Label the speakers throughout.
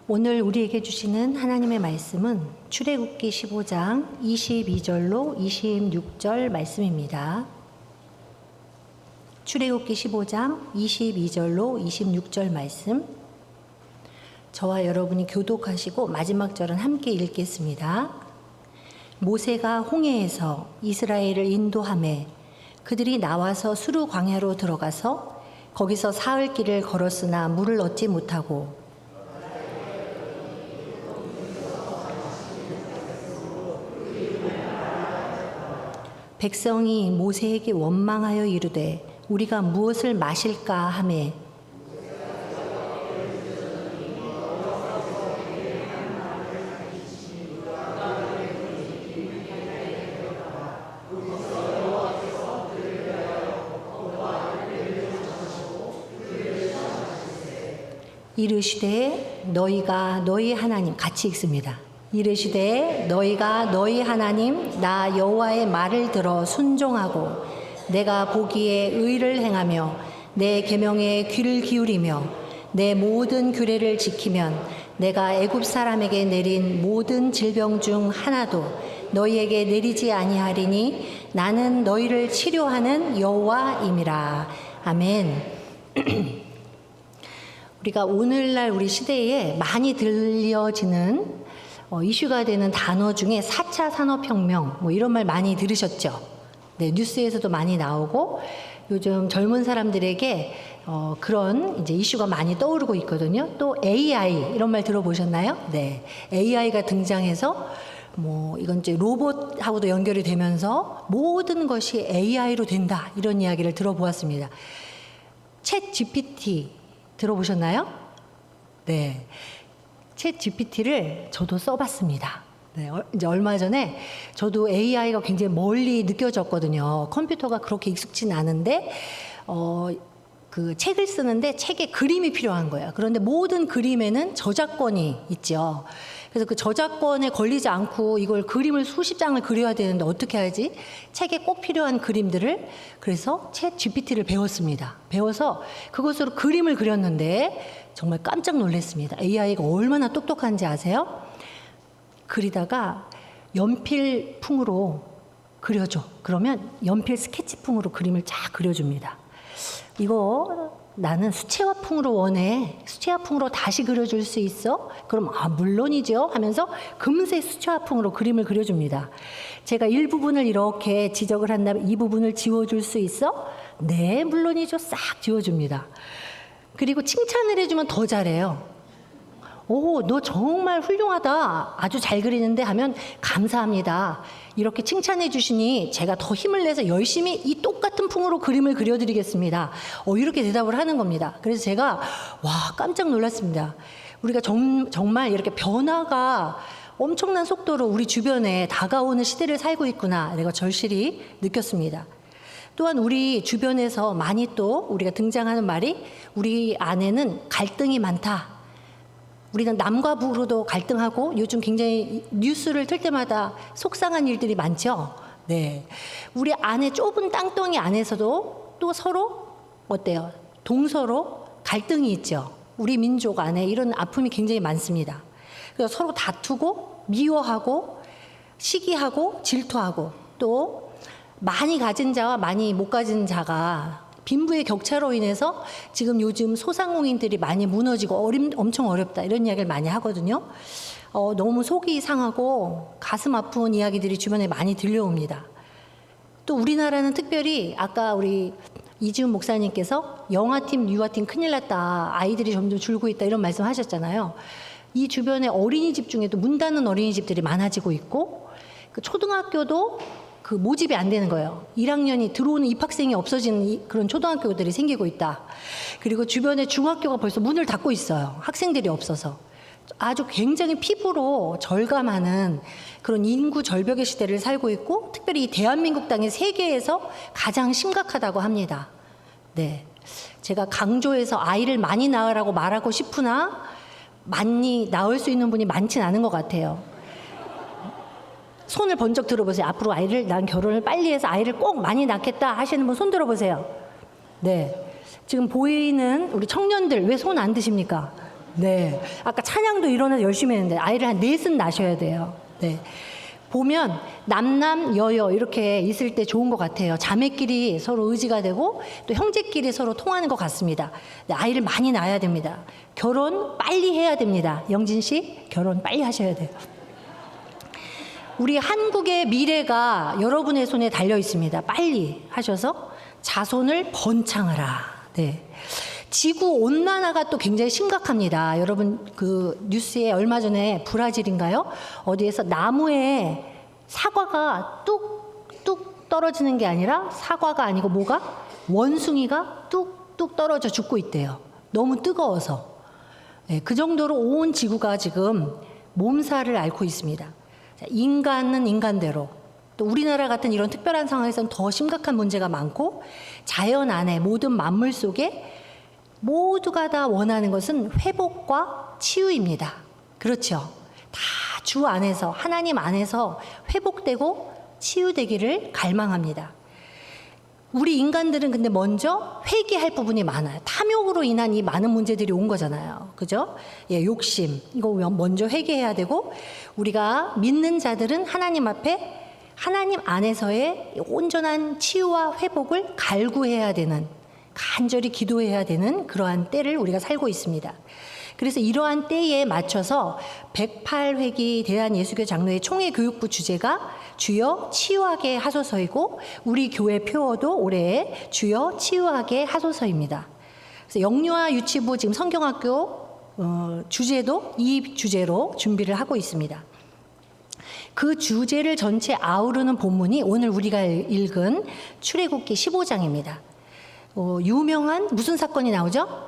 Speaker 1: 오늘 우리에게 주시는 하나님의 말씀은 출애굽기 15장 22절로 26절 말씀입니다. 출애굽기 15장 22절로 26절 말씀, 저와 여러분이 교독하시고 마지막 절은 함께 읽겠습니다. 모세가 홍해에서 이스라엘을 인도하매 그들이 나와서 수르 광야로 들어가서 거기서 사흘 길을 걸었으나 물을 얻지 못하고 백성이 모세에게 원망하여 이르되 우리가 무엇을 마실까 하매 이르시되 너희가 너희 하나님, 같이 읽습니다. 이르시되 너희가 너희 하나님 나 여호와의 말을 들어 순종하고 내가 보기에 의를 행하며 내 계명에 귀를 기울이며 내 모든 규례를 지키면 내가 애굽 사람에게 내린 모든 질병 중 하나도 너희에게 내리지 아니하리니 나는 너희를 치료하는 여호와임이라. 아멘. 우리가 오늘날 우리 시대에 많이 들려지는 이슈가 되는 단어 중에 4차 산업혁명, 이런 말 많이 들으셨죠? 네, 뉴스에서도 많이 나오고 요즘 젊은 사람들에게 그런 이제 이슈가 많이 떠오르고 있거든요. 또 AI, 이런 말 들어보셨나요? 네, AI가 등장해서 이건 이제 로봇하고도 연결이 되면서 모든 것이 AI로 된다, 이런 이야기를 들어보았습니다. 챗 GPT 들어보셨나요? 네. 챗 GPT를 저도 써봤습니다. 네, 이제 얼마 전에 저도 AI가 굉장히 멀리 느껴졌거든요. 컴퓨터가 그렇게 익숙진 않은데, 그 책을 쓰는데 책에 그림이 필요한 거예요. 그런데 모든 그림에는 저작권이 있죠. 그래서 그 저작권에 걸리지 않고 이걸 그림을 수십 장을 그려야 되는데 어떻게 하지? 책에 꼭 필요한 그림들을, 그래서 챗 GPT를 배웠습니다. 배워서 그것으로 그림을 그렸는데 정말 깜짝 놀랐습니다. AI가 얼마나 똑똑한지 아세요? 그리다가 연필풍으로 그려줘. 그러면 연필 스케치풍으로 그림을 쫙 그려줍니다. 이거 나는 수채화풍으로 원해. 수채화풍으로 다시 그려줄 수 있어? 그럼 물론이죠 하면서 금세 수채화풍으로 그림을 그려줍니다. 제가 일부분을 이렇게 지적을 한 다음에 이 부분을 지워줄 수 있어? 네, 물론이죠. 싹 지워줍니다. 그리고 칭찬을 해주면 더 잘해요. 오, 너 정말 훌륭하다. 아주 잘 그리는데 하면 감사합니다. 이렇게 칭찬해 주시니 제가 더 힘을 내서 열심히 이 똑같은 풍으로 그림을 그려드리겠습니다. 이렇게 대답을 하는 겁니다. 그래서 제가 깜짝 놀랐습니다. 우리가 정말 이렇게 변화가 엄청난 속도로 우리 주변에 다가오는 시대를 살고 있구나, 내가 절실히 느꼈습니다. 또한 우리 주변에서 많이 또 우리가 등장하는 말이 우리 안에는 갈등이 많다. 우리는 남과 부로도 갈등하고 요즘 굉장히 뉴스를 틀 때마다 속상한 일들이 많죠. 네, 우리 안에 좁은 땅덩이 안에서도 또 서로 어때요? 동서로 갈등이 있죠. 우리 민족 안에 이런 아픔이 굉장히 많습니다. 그래서 서로 다투고 미워하고 시기하고 질투하고 또 많이 가진 자와 많이 못 가진 자가 빈부의 격차로 인해서 지금 요즘 소상공인들이 많이 무너지고 엄청 어렵다, 이런 이야기를 많이 하거든요. 너무 속이 상하고 가슴 아픈 이야기들이 주변에 많이 들려옵니다. 또 우리나라는 특별히 아까 우리 이지훈 목사님께서 영아팀, 유아팀 큰일 났다, 아이들이 점점 줄고 있다, 이런 말씀 하셨잖아요. 이 주변에 어린이집 중에도 문 닫는 어린이집들이 많아지고 있고, 그 초등학교도 그 모집이 안 되는 거예요. 1학년이 들어오는 입학생이 없어지는 그런 초등학교들이 생기고 있다. 그리고 주변에 중학교가 벌써 문을 닫고 있어요. 학생들이 없어서. 아주 굉장히 피부로 절감하는 그런 인구 절벽의 시대를 살고 있고, 특별히 이 대한민국 땅이 세계에서 가장 심각하다고 합니다. 네, 제가 강조해서 아이를 많이 낳으라고 말하고 싶으나 많이 낳을 수 있는 분이 많진 않은 것 같아요. 손을 번쩍 들어보세요. 앞으로 난 결혼을 빨리 해서 아이를 꼭 많이 낳겠다 하시는 분 손 들어보세요. 네, 지금 보이는 우리 청년들 왜 손 안 드십니까? 네. 아까 찬양도 일어나서 열심히 했는데 아이를 한 넷은 낳으셔야 돼요. 네. 보면 남남 여여 이렇게 있을 때 좋은 것 같아요. 자매끼리 서로 의지가 되고 또 형제끼리 서로 통하는 것 같습니다. 네, 아이를 많이 낳아야 됩니다. 결혼 빨리 해야 됩니다. 영진 씨, 결혼 빨리 하셔야 돼요. 우리 한국의 미래가 여러분의 손에 달려 있습니다. 빨리 하셔서 자손을 번창하라. 네. 지구 온난화가 또 굉장히 심각합니다. 여러분 그 뉴스에 얼마 전에 브라질인가요? 어디에서 나무에 사과가 뚝뚝 떨어지는 게 아니라 사과가 아니고 뭐가? 원숭이가 뚝뚝 떨어져 죽고 있대요. 너무 뜨거워서. 네, 그 정도로 온 지구가 지금 몸살을 앓고 있습니다. 인간은 인간대로 또 우리나라 같은 이런 특별한 상황에서는 더 심각한 문제가 많고 자연 안에 모든 만물 속에 모두가 다 원하는 것은 회복과 치유입니다. 그렇죠. 다 주 안에서 하나님 안에서 회복되고 치유되기를 갈망합니다. 우리 인간들은 근데 먼저 회개할 부분이 많아요. 탐욕으로 인한 이 많은 문제들이 온 거잖아요. 그죠? 예, 욕심. 이거 먼저 회개해야 되고 우리가 믿는 자들은 하나님 앞에 하나님 안에서의 온전한 치유와 회복을 갈구해야 되는 간절히 기도해야 되는 그러한 때를 우리가 살고 있습니다. 그래서 이러한 때에 맞춰서 108회기 대한예수교 장로회 총회교육부 주제가 주여 치유하게 하소서이고 우리 교회 표어도 올해 주여 치유하게 하소서입니다. 그래서 영유아 유치부 지금 성경학교 주제도 이 주제로 준비를 하고 있습니다. 그 주제를 전체 아우르는 본문이 오늘 우리가 읽은 출애굽기 15장입니다. 유명한 무슨 사건이 나오죠?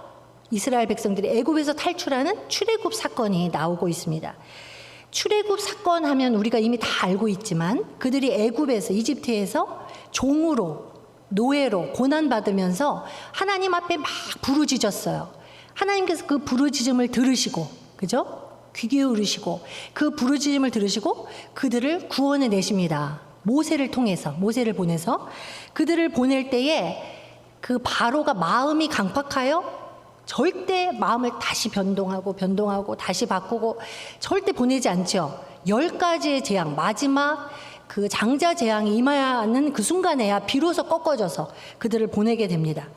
Speaker 1: 이스라엘 백성들이 애굽에서 탈출하는 출애굽 사건이 나오고 있습니다. 출애굽 사건 하면 우리가 이미 다 알고 있지만 그들이 애굽에서 이집트에서 종으로 노예로 고난받으면서 하나님 앞에 막 부르짖었어요. 하나님께서 그 부르짖음을 들으시고 그죠? 귀 기울이시고 그 부르짖음을 들으시고 그들을 구원해 내십니다. 모세를 통해서 모세를 보내서 그들을 보낼 때에 그 바로가 마음이 강팍하여 절대 마음을 다시 변동하고 다시 바꾸고 절대 보내지 않죠. 10가지의 재앙 마지막 그 장자 재앙이 임해야 하는 그 순간에야 비로소 꺾어져서 그들을 보내게 됩니다.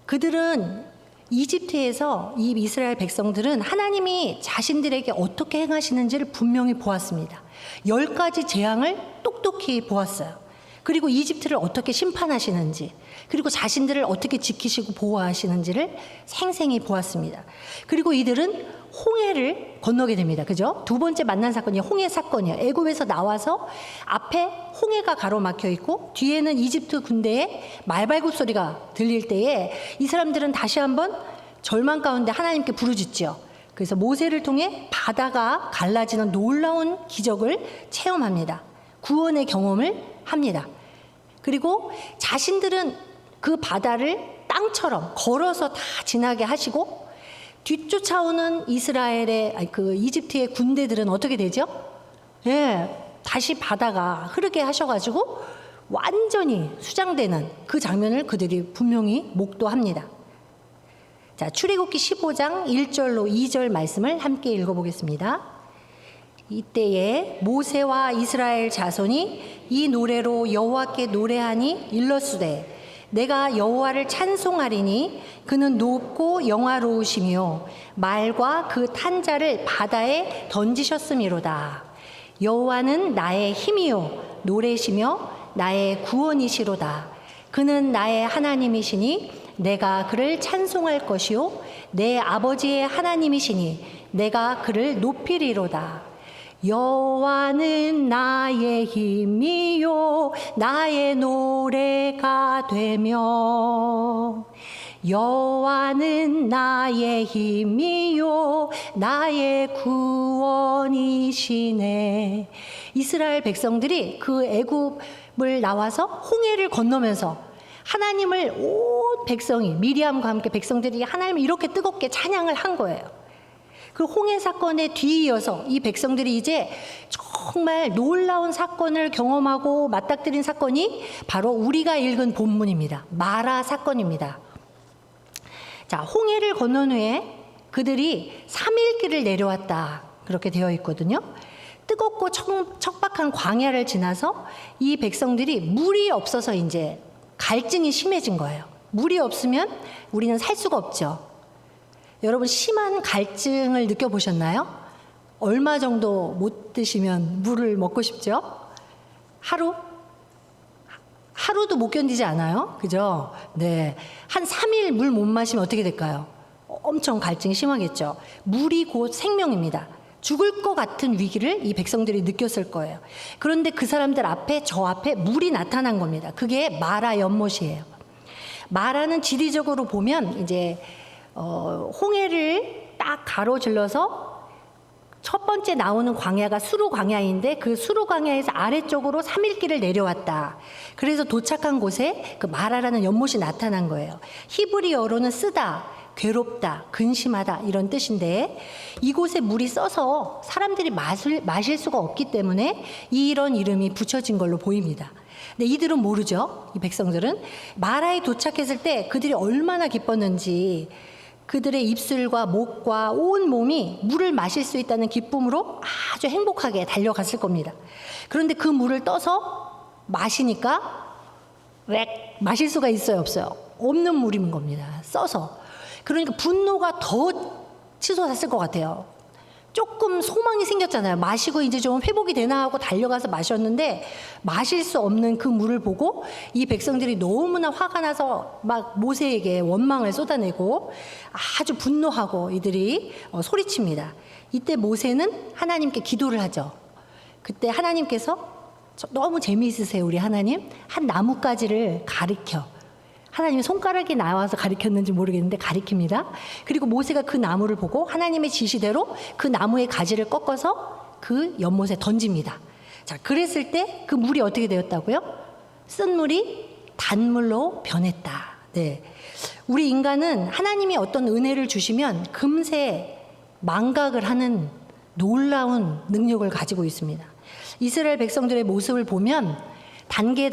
Speaker 1: 그들은 이집트에서 이 이스라엘 백성들은 하나님이 자신들에게 어떻게 행하시는지를 분명히 보았습니다. 10가지 재앙을 똑똑히 보았어요. 그리고 이집트를 어떻게 심판하시는지 그리고 자신들을 어떻게 지키시고 보호하시는지를 생생히 보았습니다. 그리고 이들은 홍해를 건너게 됩니다. 그죠? 두 번째 만난 사건이 홍해 사건이에요. 애굽에서 나와서 앞에 홍해가 가로막혀 있고 뒤에는 이집트 군대의 말발굽 소리가 들릴 때에 이 사람들은 다시 한번 절망 가운데 하나님께 부르짖죠. 그래서 모세를 통해 바다가 갈라지는 놀라운 기적을 체험합니다. 구원의 경험을 합니다. 그리고 자신들은 그 바다를 땅처럼 걸어서 다 지나게 하시고 뒤쫓아오는 이스라엘의 그 이집트의 군대들은 어떻게 되죠? 예, 다시 바다가 흐르게 하셔가지고 완전히 수장되는 그 장면을 그들이 분명히 목도합니다. 자, 출애굽기 15장 1절로 2절 말씀을 함께 읽어보겠습니다. 이때에 모세와 이스라엘 자손이 이 노래로 여호와께 노래하니 일러스되 내가 여호와를 찬송하리니 그는 높고 영화로우시며 말과 그 탄자를 바다에 던지셨음이로다. 여호와는 나의 힘이요 노래시며 나의 구원이시로다. 그는 나의 하나님이시니 내가 그를 찬송할 것이요 내 아버지의 하나님이시니 내가 그를 높이리로다. 여호와는 나의 힘이요 나의 노래가 되며 여호와는 나의 힘이요 나의 구원이시네. 이스라엘 백성들이 그 애굽을 나와서 홍해를 건너면서 하나님을 온 백성이 미리암과 함께 백성들이 하나님을 이렇게 뜨겁게 찬양을 한 거예요. 그 홍해 사건에 뒤이어서 이 백성들이 이제 정말 놀라운 사건을 경험하고 맞닥뜨린 사건이 바로 우리가 읽은 본문입니다. 마라 사건입니다. 자, 홍해를 건넌 후에 그들이 3일 길을 내려왔다. 그렇게 되어 있거든요. 뜨겁고 척박한 광야를 지나서 이 백성들이 물이 없어서 이제 갈증이 심해진 거예요. 물이 없으면 우리는 살 수가 없죠. 여러분 심한 갈증을 느껴보셨나요? 얼마 정도 못 드시면 물을 먹고 싶죠? 하루도 못 견디지 않아요? 그죠? 네. 한 3일 물 못 마시면 어떻게 될까요? 엄청 갈증이 심하겠죠. 물이 곧 생명입니다. 죽을 것 같은 위기를 이 백성들이 느꼈을 거예요. 그런데 그 사람들 앞에, 저 앞에 물이 나타난 겁니다. 그게 마라 연못이에요. 마라는 지리적으로 보면 이제 홍해를 딱 가로질러서 첫 번째 나오는 광야가 수루 광야인데 그 수루 광야에서 아래쪽으로 3일 길을 내려왔다. 그래서 도착한 곳에 그 마라라는 연못이 나타난 거예요. 히브리어로는 쓰다, 괴롭다, 근심하다 이런 뜻인데 이곳에 물이 써서 사람들이 마실 수가 없기 때문에 이런 이름이 붙여진 걸로 보입니다. 근데 이들은 모르죠. 이 백성들은 마라에 도착했을 때 그들이 얼마나 기뻤는지 그들의 입술과 목과 온 몸이 물을 마실 수 있다는 기쁨으로 아주 행복하게 달려갔을 겁니다. 그런데 그 물을 떠서 마시니까 마실 수가 있어요, 없어요? 없는 물인 겁니다. 써서. 그러니까 분노가 더 치솟았을 것 같아요. 조금 소망이 생겼잖아요. 마시고 이제 좀 회복이 되나 하고 달려가서 마셨는데 마실 수 없는 그 물을 보고 이 백성들이 너무나 화가 나서 막 모세에게 원망을 쏟아내고 아주 분노하고 이들이 소리칩니다. 이때 모세는 하나님께 기도를 하죠. 그때 하나님께서 너무 재미있으세요, 우리 하나님. 한 나뭇가지를 가리켜. 하나님의 손가락이 나와서 가리켰는지 모르겠는데 가리킵니다. 그리고 모세가 그 나무를 보고 하나님의 지시대로 그 나무의 가지를 꺾어서 그 연못에 던집니다. 자, 그랬을 때 그 물이 어떻게 되었다고요? 쓴 물이 단물로 변했다. 네. 우리 인간은 하나님이 어떤 은혜를 주시면 금세 망각을 하는 놀라운 능력을 가지고 있습니다. 이스라엘 백성들의 모습을 보면 단계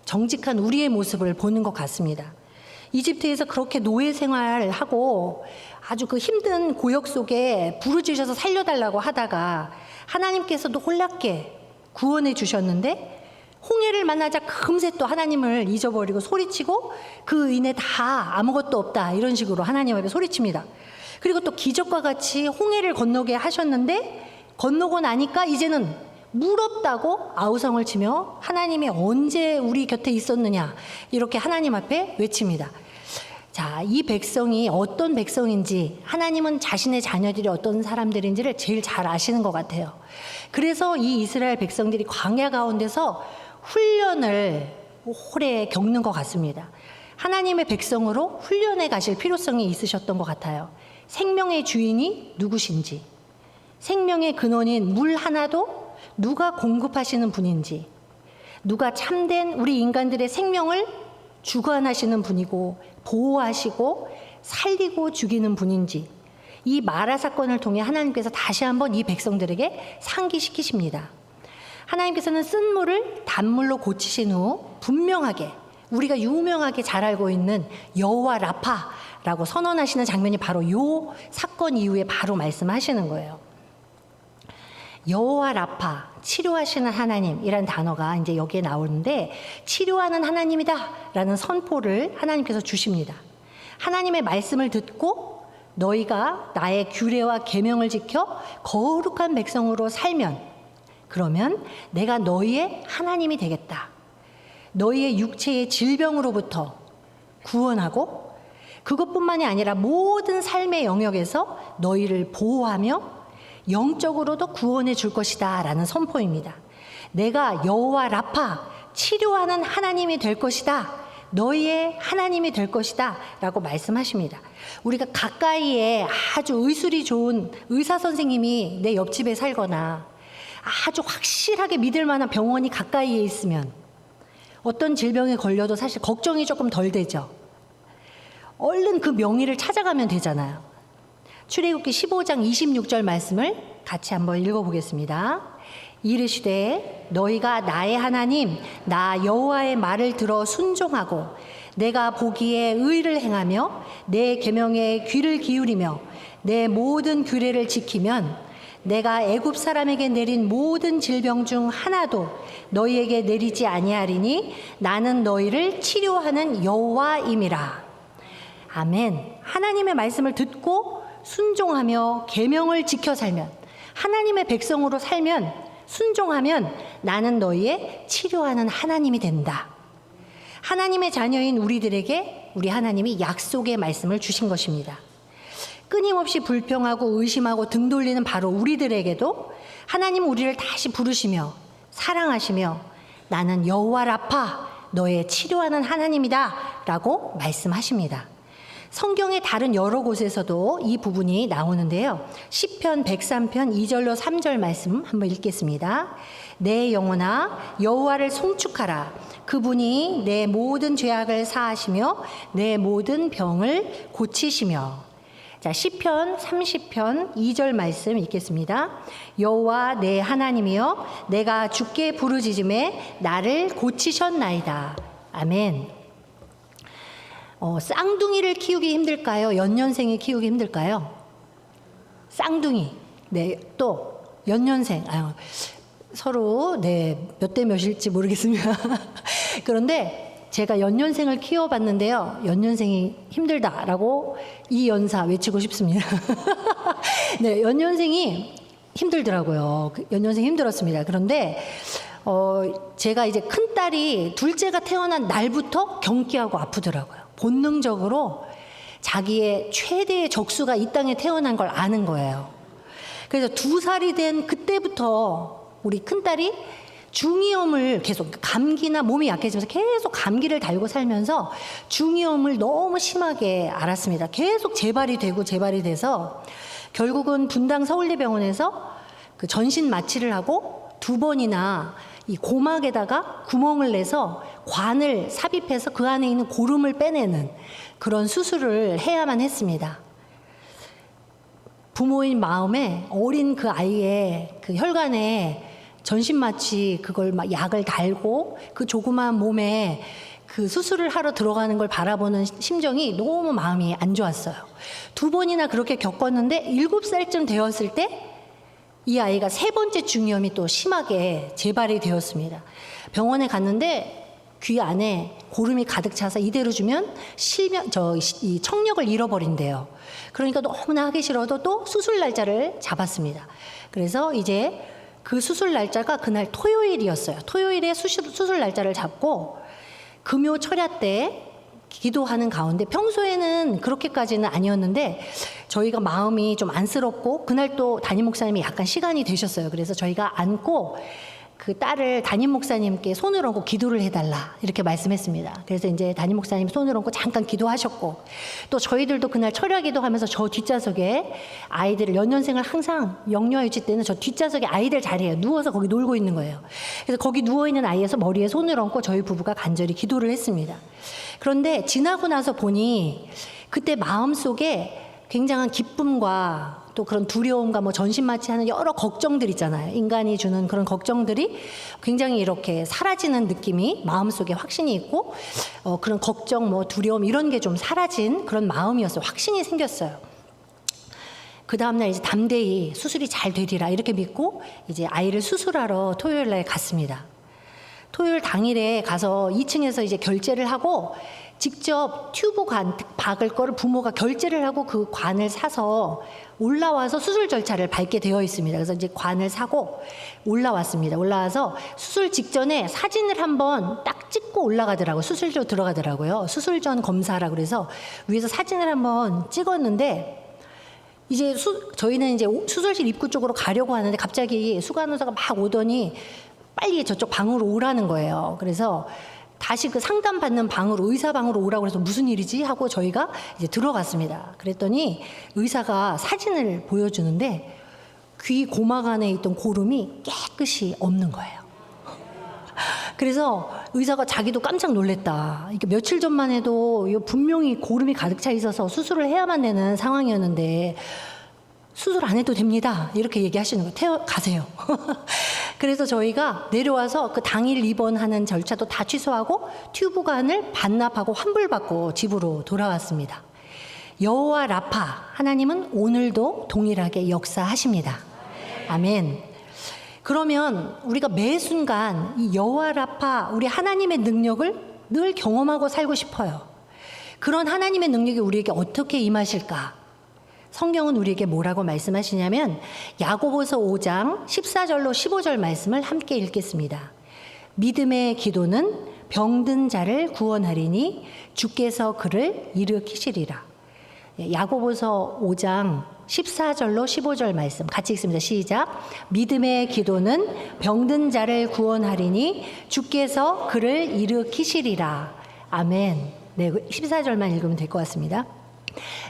Speaker 1: 정직한 우리의 모습을 보는 것 같습니다. 이집트에서 그렇게 노예 생활을 하고 아주 그 힘든 고역 속에 부르짖어서 살려달라고 하다가 하나님께서도 놀랍게 구원해 주셨는데 홍해를 만나자 금세 또 하나님을 잊어버리고 소리치고 그 의인에 다 아무것도 없다 이런 식으로 하나님 앞에 소리칩니다. 그리고 또 기적과 같이 홍해를 건너게 하셨는데 건너고 나니까 이제는 물 없다고 아우성을 치며 하나님이 언제 우리 곁에 있었느냐 이렇게 하나님 앞에 외칩니다. 자, 이 백성이 어떤 백성인지 하나님은 자신의 자녀들이 어떤 사람들인지를 제일 잘 아시는 것 같아요. 그래서 이 이스라엘 백성들이 광야 가운데서 훈련을 오래 겪는 것 같습니다. 하나님의 백성으로 훈련해 가실 필요성이 있으셨던 것 같아요. 생명의 주인이 누구신지, 생명의 근원인 물 하나도 누가 공급하시는 분인지, 누가 참된 우리 인간들의 생명을 주관하시는 분이고 보호하시고 살리고 죽이는 분인지 이 마라 사건을 통해 하나님께서 다시 한번 이 백성들에게 상기시키십니다. 하나님께서는 쓴 물을 단물로 고치신 후 분명하게 우리가 유명하게 잘 알고 있는 여호와 라파라고 선언하시는 장면이 바로 이 사건 이후에 바로 말씀하시는 거예요. 여호와 라파, 치료하시는 하나님이란 단어가 이제 여기에 나오는데 치료하는 하나님이다라는 선포를 하나님께서 주십니다. 하나님의 말씀을 듣고 너희가 나의 규례와 계명을 지켜 거룩한 백성으로 살면 그러면 내가 너희의 하나님이 되겠다. 너희의 육체의 질병으로부터 구원하고 그것뿐만이 아니라 모든 삶의 영역에서 너희를 보호하며 영적으로도 구원해 줄 것이다 라는 선포입니다. 내가 여호와 라파 치료하는 하나님이 될 것이다. 너희의 하나님이 될 것이다 라고 말씀하십니다. 우리가 가까이에 아주 의술이 좋은 의사 선생님이 내 옆집에 살거나 아주 확실하게 믿을 만한 병원이 가까이에 있으면 어떤 질병에 걸려도 사실 걱정이 조금 덜 되죠. 얼른 그 명의를 찾아가면 되잖아요. 출애굽기 15장 26절 말씀을 같이 한번 읽어보겠습니다. 이르시되 너희가 나의 하나님 나 여호와의 말을 들어 순종하고 내가 보기에 의를 행하며 내 계명에 귀를 기울이며 내 모든 규례를 지키면 내가 애굽 사람에게 내린 모든 질병 중 하나도 너희에게 내리지 아니하리니 나는 너희를 치료하는 여호와임이라. 아멘. 하나님의 말씀을 듣고 순종하며 계명을 지켜 살면, 하나님의 백성으로 살면, 순종하면 나는 너희의 치료하는 하나님이 된다. 하나님의 자녀인 우리들에게 우리 하나님이 약속의 말씀을 주신 것입니다. 끊임없이 불평하고 의심하고 등 돌리는 바로 우리들에게도 하나님 우리를 다시 부르시며 사랑하시며 나는 여호와 라파 너의 치료하는 하나님이다 라고 말씀하십니다. 성경의 다른 여러 곳에서도 이 부분이 나오는데요. 시편 103편 2절로 3절 말씀 한번 읽겠습니다. 내 영혼아 여호와를 송축하라. 그분이 내 모든 죄악을 사하시며 내 모든 병을 고치시며. 자, 시편 30편 2절 말씀 읽겠습니다. 여호와 내 하나님이여 내가 주께 부르짖음에 나를 고치셨나이다. 아멘. 쌍둥이를 키우기 힘들까요? 연년생이 키우기 힘들까요? 쌍둥이. 네, 또 연년생. 서로 몇 대 몇일지 모르겠습니다. 그런데 제가 연년생을 키워봤는데요. 연년생이 힘들다라고 이 연사 외치고 싶습니다. 네, 연년생이 힘들더라고요. 연년생이 힘들었습니다. 그런데 제가 이제 큰딸이 둘째가 태어난 날부터 경기하고 아프더라고요. 본능적으로 자기의 최대의 적수가 이 땅에 태어난 걸 아는 거예요. 그래서 2살이 된 그때부터 우리 큰딸이 중이염을 계속, 감기나 몸이 약해지면서 계속 감기를 달고 살면서 중이염을 너무 심하게 앓았습니다. 계속 재발이 돼서 결국은 분당 서울대병원에서 그 전신 마취를 하고 2번이나 이 고막에다가 구멍을 내서 관을 삽입해서 그 안에 있는 고름을 빼내는 그런 수술을 해야만 했습니다. 부모인 마음에 어린 그 아이의 그 혈관에 전신마취 그걸 막 약을 달고 그 조그마한 몸에 그 수술을 하러 들어가는 걸 바라보는 심정이 너무 마음이 안 좋았어요. 2번이나 그렇게 겪었는데 7살쯤 되었을 때 이 아이가 3번째 중이염이 또 심하게 재발이 되었습니다. 병원에 갔는데 귀 안에 고름이 가득 차서 이대로 주면 이 청력을 잃어버린대요. 그러니까 너무나 하기 싫어도 또 수술 날짜를 잡았습니다. 그래서 이제 그 수술 날짜가 그날 토요일이었어요. 토요일에 수술 날짜를 잡고 금요 철야 때 기도하는 가운데, 평소에는 그렇게까지는 아니었는데 저희가 마음이 좀 안쓰럽고 그날 또 담임 목사님이 약간 시간이 되셨어요. 그래서 저희가 안고 그 딸을 담임 목사님께 손을 얹고 기도를 해달라 이렇게 말씀했습니다. 그래서 이제 담임 목사님 손을 얹고 잠깐 기도하셨고, 또 저희들도 그날 철야 기도하면서 저 뒷좌석에 아이들을, 연년생을 항상 영유아 유치 때는 저 뒷좌석에 아이들 자리에요. 누워서 거기 놀고 있는 거예요. 그래서 거기 누워있는 아이에서 머리에 손을 얹고 저희 부부가 간절히 기도를 했습니다. 그런데 지나고 나서 보니 그때 마음속에 굉장한 기쁨과 또 그런 두려움과 뭐 전신마취하는 여러 걱정들 있잖아요. 인간이 주는 그런 걱정들이 굉장히 이렇게 사라지는 느낌이 마음속에 확신이 있고, 그런 걱정, 뭐 두려움 이런 게 좀 사라진 그런 마음이었어요. 확신이 생겼어요. 그 다음날 이제 담대히 수술이 잘 되리라 이렇게 믿고 이제 아이를 수술하러 토요일 날 갔습니다. 토요일 당일에 가서 2층에서 이제 결제를 하고 직접 튜브 관 박을 거를 부모가 결제를 하고 그 관을 사서 올라와서 수술 절차를 밟게 되어 있습니다. 그래서 이제 관을 사고 올라왔습니다. 올라와서 수술 직전에 사진을 한번 딱 찍고 올라가더라고요. 수술조 들어가더라고요. 수술 전 검사라 그래서 위에서 사진을 한번 찍었는데, 이제 저희는 이제 수술실 입구 쪽으로 가려고 하는데 갑자기 수간호사가 막 오더니 빨리 저쪽 방으로 오라는 거예요. 그래서 다시 그 상담받는 방으로, 의사 방으로 오라고 해서 무슨 일이지 하고 저희가 이제 들어갔습니다. 그랬더니 의사가 사진을 보여주는데 귀 고막 안에 있던 고름이 깨끗이 없는 거예요. 그래서 의사가 자기도 깜짝 놀랬다. 이게 며칠 전만 해도 분명히 고름이 가득 차 있어서 수술을 해야만 되는 상황이었는데 수술 안 해도 됩니다. 이렇게 얘기하시는 거예요. 가세요. 그래서 저희가 내려와서 그 당일 입원하는 절차도 다 취소하고 튜브관을 반납하고 환불받고 집으로 돌아왔습니다. 여호와 라파, 하나님은 오늘도 동일하게 역사하십니다. 아멘. 그러면 우리가 매 순간 이 여호와 라파, 우리 하나님의 능력을 늘 경험하고 살고 싶어요. 그런 하나님의 능력이 우리에게 어떻게 임하실까? 성경은 우리에게 뭐라고 말씀하시냐면 야고보서 5장 14절로 15절 말씀을 함께 읽겠습니다. 믿음의 기도는 병든 자를 구원하리니 주께서 그를 일으키시리라. 야고보서 5장 14절로 15절 말씀 같이 읽습니다. 시작. 믿음의 기도는 병든 자를 구원하리니 주께서 그를 일으키시리라. 아멘. 네, 14절만 읽으면 될 것 같습니다.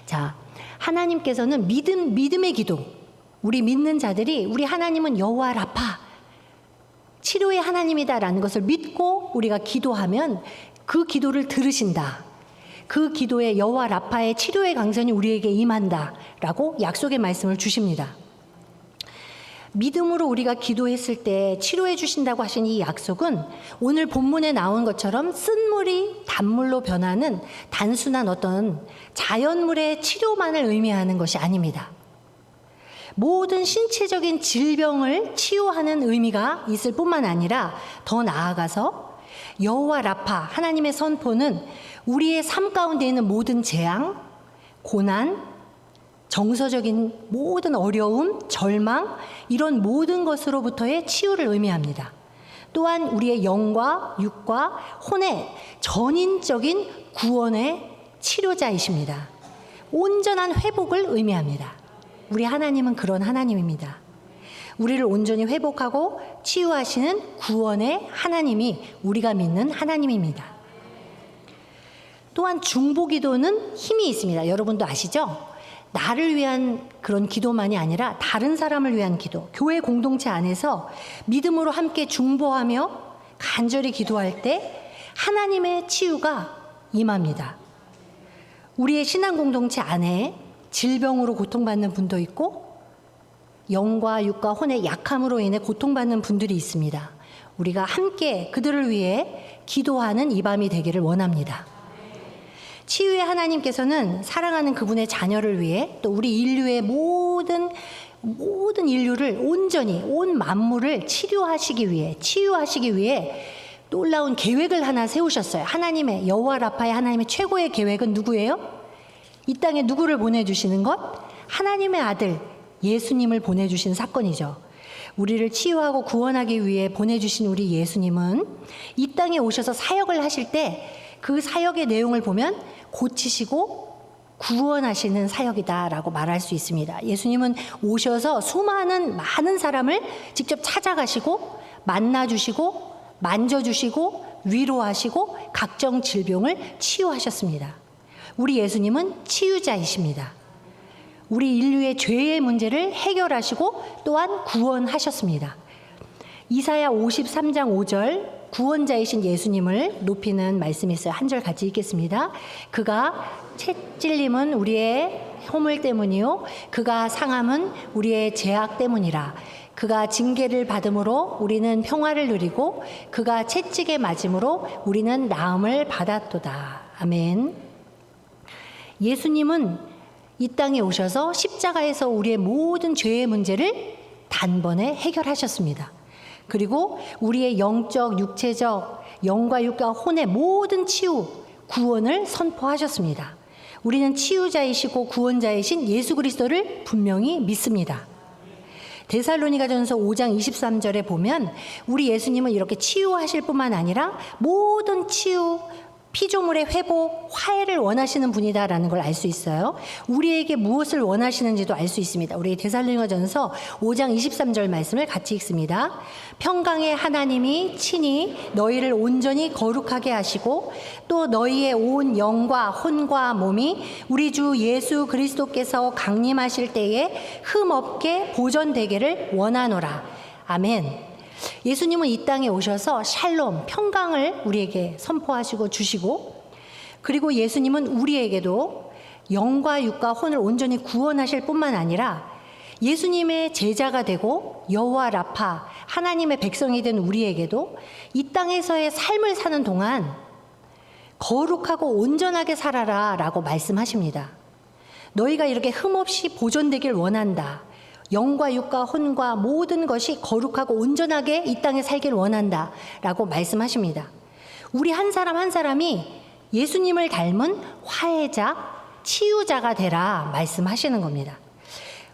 Speaker 1: 자, 하나님께서는 믿음의 기도, 우리 믿는 자들이 우리 하나님은 여호와 라파, 치료의 하나님이다라는 것을 믿고 우리가 기도하면 그 기도를 들으신다. 그 기도에 여호와 라파의 치료의 강선이 우리에게 임한다라고 약속의 말씀을 주십니다. 믿음으로 우리가 기도했을 때 치료해 주신다고 하신 이 약속은 오늘 본문에 나온 것처럼 쓴물이 단물로 변하는 단순한 어떤 자연물의 치료만을 의미하는 것이 아닙니다. 모든 신체적인 질병을 치유하는 의미가 있을 뿐만 아니라 더 나아가서 여호와 라파, 하나님의 선포는 우리의 삶 가운데 있는 모든 재앙, 고난, 정서적인 모든 어려움, 절망, 이런 모든 것으로부터의 치유를 의미합니다. 또한 우리의 영과 육과 혼의 전인적인 구원의 치료자이십니다. 온전한 회복을 의미합니다. 우리 하나님은 그런 하나님입니다. 우리를 온전히 회복하고 치유하시는 구원의 하나님이 우리가 믿는 하나님입니다. 또한 중보기도는 힘이 있습니다. 여러분도 아시죠? 나를 위한 그런 기도만이 아니라 다른 사람을 위한 기도, 교회 공동체 안에서 믿음으로 함께 중보하며 간절히 기도할 때 하나님의 치유가 임합니다. 우리의 신앙 공동체 안에 질병으로 고통받는 분도 있고 영과 육과 혼의 약함으로 인해 고통받는 분들이 있습니다. 우리가 함께 그들을 위해 기도하는 이 밤이 되기를 원합니다. 치유의 하나님께서는 사랑하는 그분의 자녀를 위해 또 우리 인류의 모든 인류를 온전히 온 만물을 치유하시기 위해 놀라운 계획을 하나 세우셨어요. 하나님의 여호와 라파의 하나님의 최고의 계획은 누구예요? 이 땅에 누구를 보내주시는 것? 하나님의 아들 예수님을 보내주신 사건이죠. 우리를 치유하고 구원하기 위해 보내주신 우리 예수님은 이 땅에 오셔서 사역을 하실 때 그 사역의 내용을 보면 고치시고 구원하시는 사역이다라고 말할 수 있습니다. 예수님은 오셔서 많은 사람을 직접 찾아가시고 만나주시고 만져주시고 위로하시고 각종 질병을 치유하셨습니다. 우리 예수님은 치유자이십니다. 우리 인류의 죄의 문제를 해결하시고 또한 구원하셨습니다. 이사야 53장 5절 구원자이신 예수님을 높이는 말씀이 있어요. 한 절 같이 읽겠습니다. 그가 채찔림은 우리의 허물 때문이요 그가 상함은 우리의 죄악 때문이라. 그가 징계를 받음으로 우리는 평화를 누리고 그가 채찍에 맞음으로 우리는 나음을 받았도다. 아멘. 예수님은 이 땅에 오셔서 십자가에서 우리의 모든 죄의 문제를 단번에 해결하셨습니다. 그리고 우리의 영적, 육체적, 영과 육과 혼의 모든 치유, 구원을 선포하셨습니다. 우리는 치유자이시고 구원자이신 예수 그리스도를 분명히 믿습니다. 데살로니가전서 5장 23절에 보면 우리 예수님은 이렇게 치유하실 뿐만 아니라 모든 치유, 피조물의 회복, 화해를 원하시는 분이다라는 걸 알 수 있어요. 우리에게 무엇을 원하시는지도 알 수 있습니다. 우리 데살로니가전서 5장 23절 말씀을 같이 읽습니다. 평강의 하나님이 친히 너희를 온전히 거룩하게 하시고 또 너희의 온 영과 혼과 몸이 우리 주 예수 그리스도께서 강림하실 때에 흠없게 보존되기를 원하노라. 아멘. 예수님은 이 땅에 오셔서 샬롬, 평강을 우리에게 선포하시고 주시고, 그리고 예수님은 우리에게도 영과 육과 혼을 온전히 구원하실 뿐만 아니라 예수님의 제자가 되고 여호와 라파 하나님의 백성이 된 우리에게도 이 땅에서의 삶을 사는 동안 거룩하고 온전하게 살아라 라고 말씀하십니다. 너희가 이렇게 흠없이 보존되길 원한다. 영과 육과 혼과 모든 것이 거룩하고 온전하게 이 땅에 살길 원한다 라고 말씀하십니다. 우리 한 사람 한 사람이 예수님을 닮은 화해자, 치유자가 되라 말씀하시는 겁니다.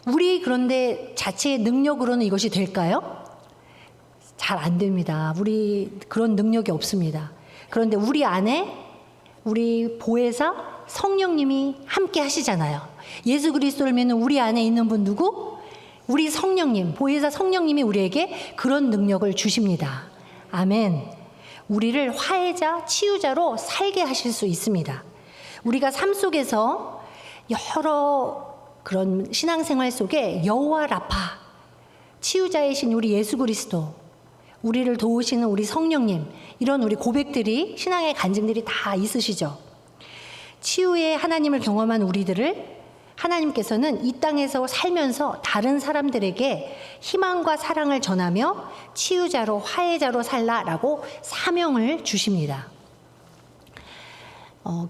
Speaker 1: 우리 그런데 자체의 능력으로는 이것이 될까요? 잘 안 됩니다. 우리 그런 능력이 없습니다. 그런데 우리 안에 우리 보혜사 성령님이 함께 하시잖아요. 예수 그리스도를 믿는 우리 안에 있는 분 누구? 우리 성령님, 보혜사 성령님이 우리에게 그런 능력을 주십니다. 아멘. 우리를 화해자, 치유자로 살게 하실 수 있습니다. 우리가 삶 속에서 여러 그런 신앙생활 속에 여호와 라파, 치유자이신 우리 예수 그리스도, 우리를 도우시는 우리 성령님, 이런 우리 고백들이, 신앙의 간증들이 다 있으시죠. 치유의 하나님을 경험한 우리들을 하나님께서는 이 땅에서 살면서 다른 사람들에게 희망과 사랑을 전하며 치유자로, 화해자로 살라라고 사명을 주십니다.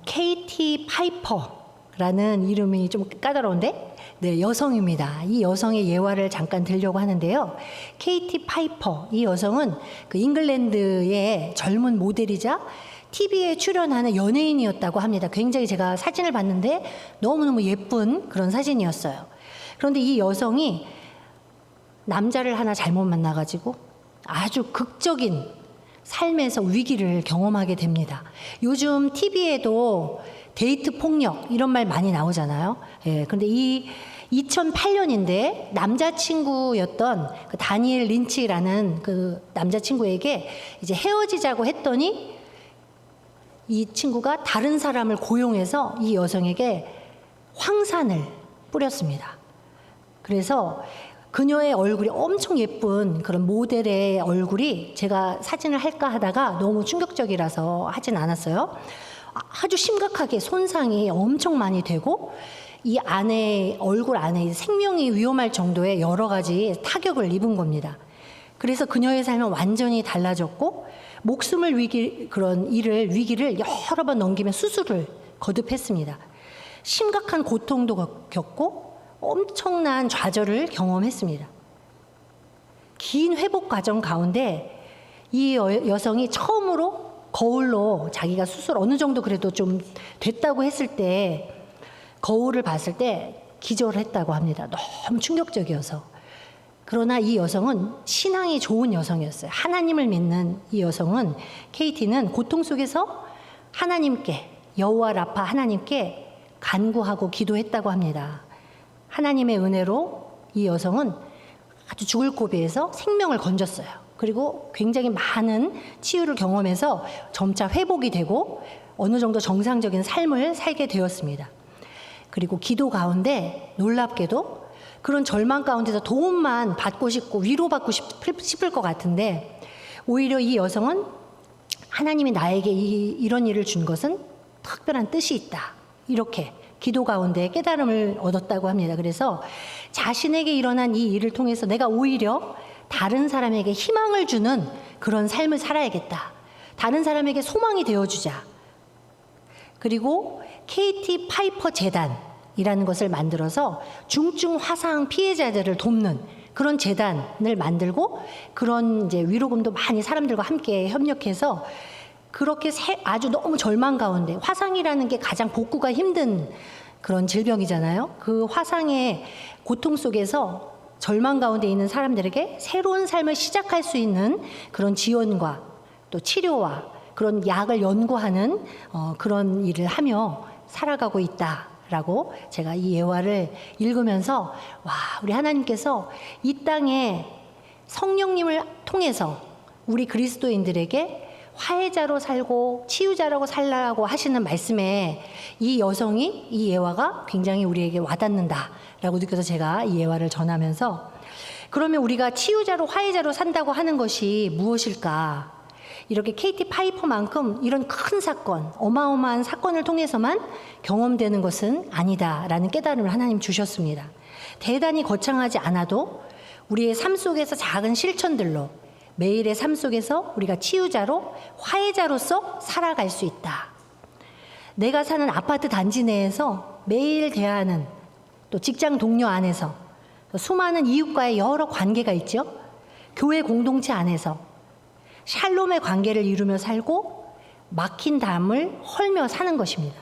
Speaker 1: KT 파이퍼라는 이름이 좀 까다로운데, 네, 여성입니다. 이 여성의 예화를 잠깐 들려고 하는데요. KT 파이퍼, 이 여성은 그 잉글랜드의 젊은 모델이자 TV에 출연하는 연예인이었다고 합니다. 굉장히 제가 사진을 봤는데 너무너무 예쁜 그런 사진이었어요. 그런데 이 여성이 남자를 하나 잘못 만나가지고 아주 극적인 삶에서 위기를 경험하게 됩니다. 요즘 TV에도 데이트 폭력 이런 말 많이 나오잖아요. 예, 근데 이 2008년인데 남자친구였던 그 다니엘 린치라는 그 남자친구에게 이제 헤어지자고 했더니 이 친구가 다른 사람을 고용해서 이 여성에게 황산을 뿌렸습니다. 그래서 그녀의 얼굴이 엄청 예쁜 그런 모델의 얼굴이, 제가 사진을 할까 하다가 너무 충격적이라서 하진 않았어요. 아주 심각하게 손상이 엄청 많이 되고 이 안에, 얼굴 안에 생명이 위험할 정도의 여러 가지 타격을 입은 겁니다. 그래서 그녀의 삶은 완전히 달라졌고 목숨을 그런 위기를 여러 번 넘기며 수술을 거듭했습니다. 심각한 고통도 겪고 엄청난 좌절을 경험했습니다. 긴 회복 과정 가운데 이 여성이 처음으로 거울로 자기가 수술 어느 정도 그래도 좀 됐다고 했을 때 거울을 봤을 때 기절을 했다고 합니다. 너무 충격적이어서. 그러나 이 여성은 신앙이 좋은 여성이었어요. 하나님을 믿는 이 여성은, KT는 고통 속에서 하나님께, 여호와 라파 하나님께 간구하고 기도했다고 합니다. 하나님의 은혜로 이 여성은 아주 죽을 고비에서 생명을 건졌어요. 그리고 굉장히 많은 치유를 경험해서 점차 회복이 되고 어느 정도 정상적인 삶을 살게 되었습니다. 그리고 기도 가운데 놀랍게도 그런 절망 가운데서 도움만 받고 싶고 위로받고 싶을 것 같은데, 오히려 이 여성은 하나님이 나에게 이런 일을 준 것은 특별한 뜻이 있다, 이렇게 기도 가운데 깨달음을 얻었다고 합니다. 그래서 자신에게 일어난 이 일을 통해서 내가 오히려 다른 사람에게 희망을 주는 그런 삶을 살아야겠다, 다른 사람에게 소망이 되어주자. 그리고 KT 파이퍼 재단이라는 것을 만들어서 중증 화상 피해자들을 돕는 그런 재단을 만들고, 그런 이제 위로금도 많이 사람들과 함께 협력해서 그렇게 아주 너무 절망 가운데, 화상이라는 게 가장 복구가 힘든 그런 질병이잖아요. 그 화상의 고통 속에서 절망 가운데 있는 사람들에게 새로운 삶을 시작할 수 있는 그런 지원과 또 치료와 그런 약을 연구하는 그런 일을 하며 살아가고 있다라고 제가 이 예화를 읽으면서, 와, 우리 하나님께서 이 땅에 성령님을 통해서 우리 그리스도인들에게 화해자로 살고 치유자라고 살라고 하시는 말씀에 이 여성이, 이 예화가 굉장히 우리에게 와닿는다라고 느껴서 제가 이 예화를 전하면서, 그러면 우리가 치유자로 화해자로 산다고 하는 것이 무엇일까? 이렇게 KT 파이퍼만큼 이런 큰 사건, 어마어마한 사건을 통해서만 경험되는 것은 아니다라는 깨달음을 하나님 주셨습니다. 대단히 거창하지 않아도 우리의 삶 속에서 작은 실천들로 매일의 삶 속에서 우리가 치유자로, 화해자로서 살아갈 수 있다. 내가 사는 아파트 단지 내에서 매일 대하는, 또 직장 동료 안에서 수많은 이웃과의 여러 관계가 있죠. 교회 공동체 안에서 샬롬의 관계를 이루며 살고 막힌 담을 헐며 사는 것입니다.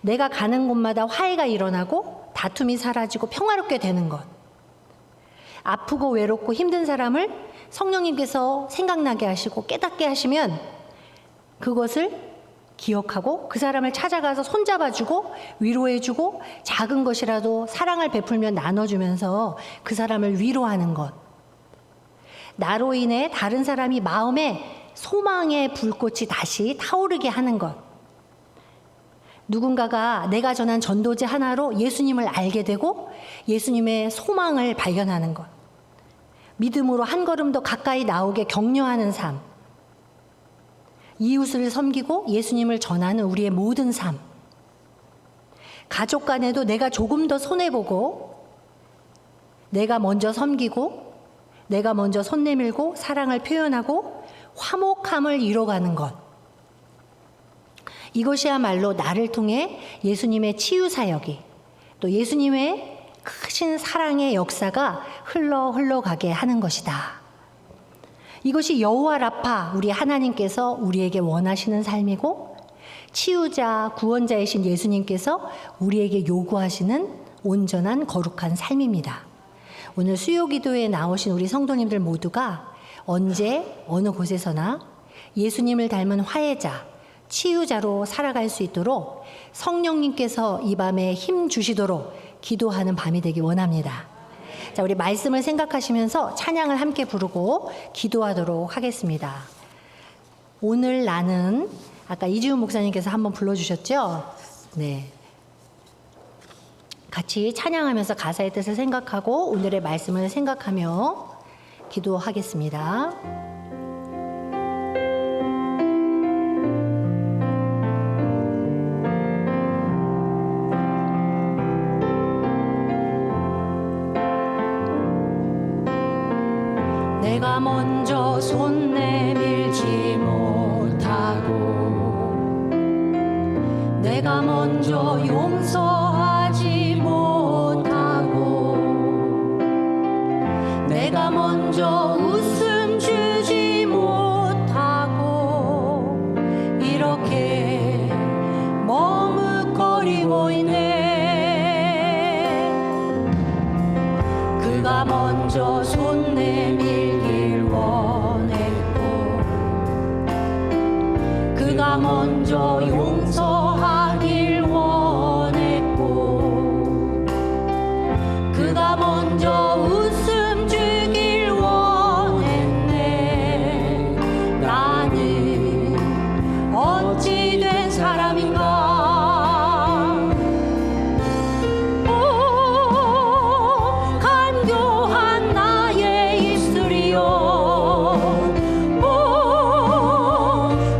Speaker 1: 내가 가는 곳마다 화해가 일어나고 다툼이 사라지고 평화롭게 되는 것. 아프고 외롭고 힘든 사람을 성령님께서 생각나게 하시고 깨닫게 하시면 그것을 기억하고 그 사람을 찾아가서 손잡아주고 위로해주고 작은 것이라도 사랑을 베풀며 나눠주면서 그 사람을 위로하는 것. 나로 인해 다른 사람이 마음에 소망의 불꽃이 다시 타오르게 하는 것. 누군가가 내가 전한 전도제 하나로 예수님을 알게 되고 예수님의 소망을 발견하는 것. 믿음으로 한 걸음 더 가까이 나오게 격려하는 삶. 이웃을 섬기고 예수님을 전하는 우리의 모든 삶. 가족 간에도 내가 조금 더 손해보고 내가 먼저 섬기고 내가 먼저 손 내밀고 사랑을 표현하고 화목함을 이뤄가는 것. 이것이야말로 나를 통해 예수님의 치유 사역이 또 예수님의 크신 사랑의 역사가 흘러가게 하는 것이다. 이것이 여호와 라파, 우리 하나님께서 우리에게 원하시는 삶이고 치유자, 구원자이신 예수님께서 우리에게 요구하시는 온전한 거룩한 삶입니다. 오늘 수요기도에 나오신 우리 성도님들 모두가 언제 어느 곳에서나 예수님을 닮은 화해자, 치유자로 살아갈 수 있도록 성령님께서 이 밤에 힘 주시도록 기도하는 밤이 되기 원합니다. 자, 우리 말씀을 생각하시면서 찬양을 함께 부르고 기도하도록 하겠습니다. 오늘 나는, 아까 이지훈 목사님께서 한번 불러주셨죠? 네. 같이 찬양하면서 가사의 뜻을 생각하고 오늘의 말씀을 생각하며 기도하겠습니다. 내가 먼저 손 내밀지 못하고 내가 먼저 용서하지 못하고 내가 먼저 웃음 주지 못하고 이렇게 머뭇거리고 있네. 그가 먼저 손 내밀길 원했고 그가 먼저 용서하길 원했고 그가 먼저 웃음 주길 원했네. 나는 어찌 된 사람인가.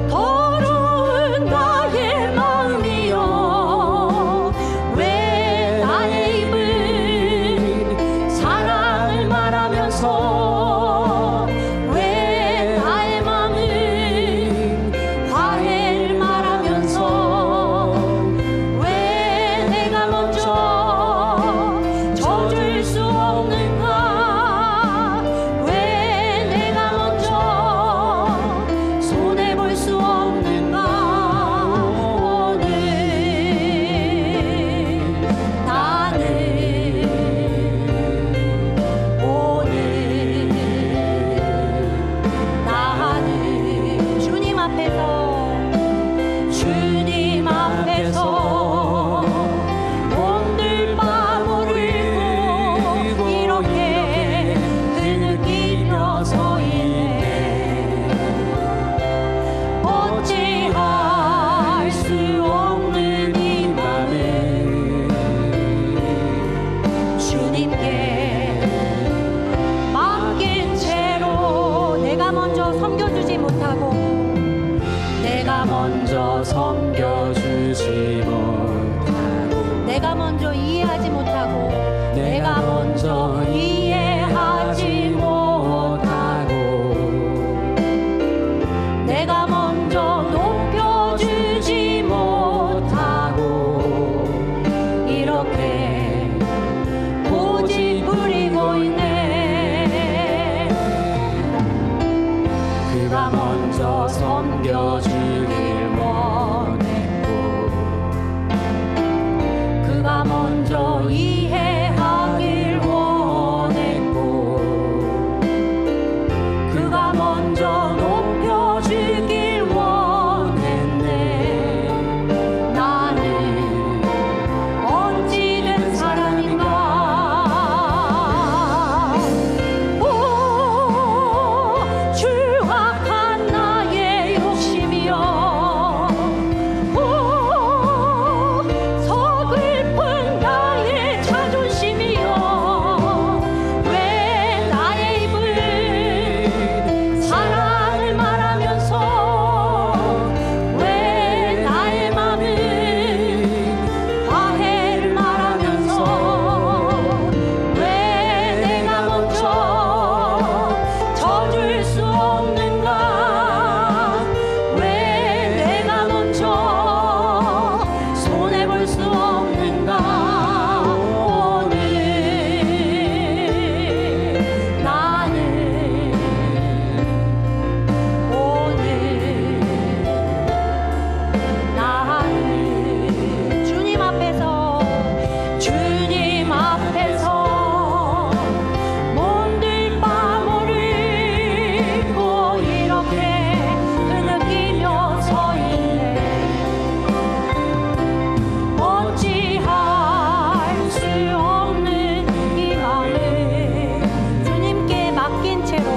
Speaker 1: 더러운 나의 마음 이해하지 못하고
Speaker 2: 내가 먼저 이해하지 못하고
Speaker 1: 내가 먼저 높여주지 못하고 이렇게 고집 부리고 있네.
Speaker 2: 그가 먼저 섬겨주길 원했고
Speaker 1: 그가 먼저 이해하길 원했고 그가 먼저 높여주길 원했네. 나는 어찌된 사람인가. 오, 추악한 나의 욕심이여. 오, 서글픈 나의 자존심이여. 왜 나의 입은 사랑을 말하면서 왜 나의 맘은 화해를 말하면서 왜 내가 먼저 져줄 수 없는가. 왜 내가 먼저 손해볼 수 없는가. 오늘 나는 주님 앞에서 몸둘 바모를 입고 이렇게 흐느끼며 서 있네. 어찌할 수 없는 이 맘을 주님께 맡긴 채로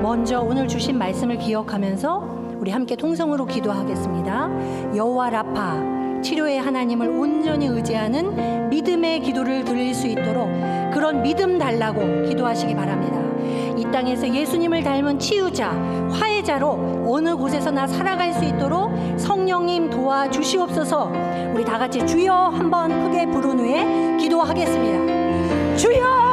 Speaker 1: 먼저 오늘 주신 말씀을 기억하면서 우리 함께 통성으로 기도하겠습니다. 여호와 라파 치료의 하나님을 온전히 의지하는 믿음의 기도를 드릴 수 있도록 그런 믿음 달라고 기도하시기 바랍니다. 이 땅에서 예수님을 닮은 치유자, 화해자로 어느 곳에서나 살아갈 수 있도록 성령님 도와주시옵소서. 우리 다 같이 주여 한번 크게 부른 후에 기도하겠습니다. 주여!